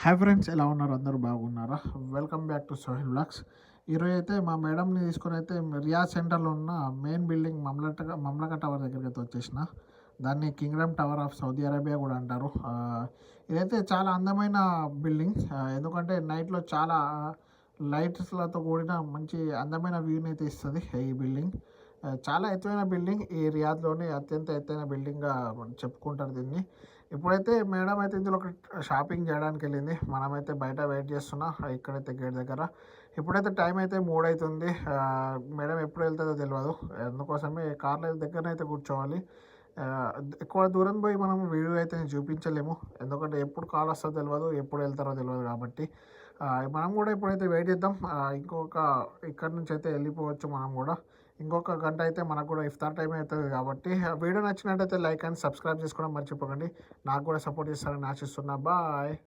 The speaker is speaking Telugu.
హాయ్ ఫ్రెండ్స్, ఎలా ఉన్నారు? అందరూ బాగున్నారా? Welcome back to Sohil blogs. ఈరోజు అయితే మా మేడంని తీసుకొని అయితే రియాజ్ సెంటర్లో ఉన్న మెయిన్ బిల్డింగ్ మమ్లక టవర్ దగ్గరికి అయితే వచ్చేసిన. దాన్ని Kingdom tower of Saudi Arabia కూడా అంటారు. ఇదైతే చాలా అందమైన బిల్డింగ్. ఎందుకంటే నైట్లో చాలా లైట్స్లతో కూడిన మంచి అందమైన వ్యూని అయితే ఇస్తుంది ఈ బిల్డింగ్. చాలా ఎత్తైన బిల్డింగ్. ఈ రియాద్లోనే అత్యంత ఎత్తైన బిల్డింగ్గా చెప్పుకుంటారు దీన్ని. ఇప్పుడైతే మేడం అయితే ఇందులో ఒక షాపింగ్ చేయడానికి వెళ్ళింది. మనమైతే బయట వెయిట్ చేస్తున్నా ఇక్కడైతే గేట్ దగ్గర. ఇప్పుడైతే టైం అయితే 3 అవుతుంది. మేడం ఎప్పుడు వెళ్తుందో తెలియదు. అందుకోసమే కార్ల దగ్గరనే అయితే కూర్చోవాలి. ఎక్కువ దూరం పోయి మనం వీడియో అయితే చూపించలేము. ఎందుకంటే ఎప్పుడు కాల్ వస్తుందో తెలియదు, ఎప్పుడు వెళ్తారో తెలియదు కాబట్టి మనం కూడా ఇప్పుడైతే వెయిట్ చేద్దాం. ఇక్కడ నుంచి అయితే వెళ్ళిపోవచ్చు మనం కూడా. ఇంకొక గంట అయితే మనకు కూడా ఇఫ్తార్ టైం అవుతుంది కాబట్టి వీడియో నచ్చినట్టయితే లైక్ అండ్ సబ్స్క్రైబ్ చేసుకోవడం మర్చిపోకండి. నాకు కూడా సపోర్ట్ చేస్తారని ఆశిస్తున్నా. బాయ్.